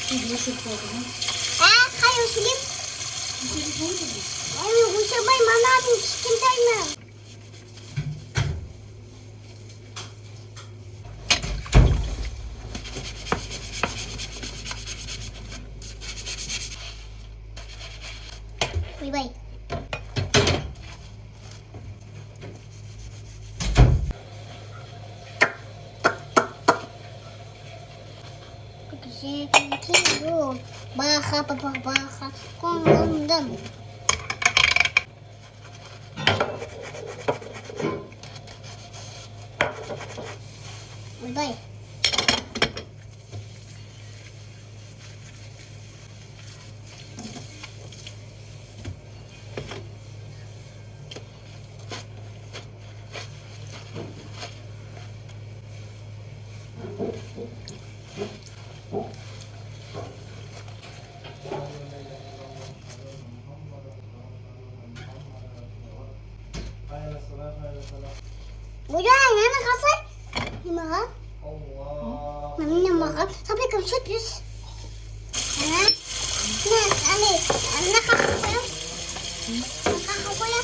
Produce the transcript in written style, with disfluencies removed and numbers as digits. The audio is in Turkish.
Kayo, sige. Ayaw, kung sabay, manapin, chicken time na. Bye-bye. Kasi kilo, baka papabaka kung ramdam. Bye. Bukan, anak kasih. Dimakan? Maminya makan sampai kecut bis. Nah, anak apa ya? Anak apa ya?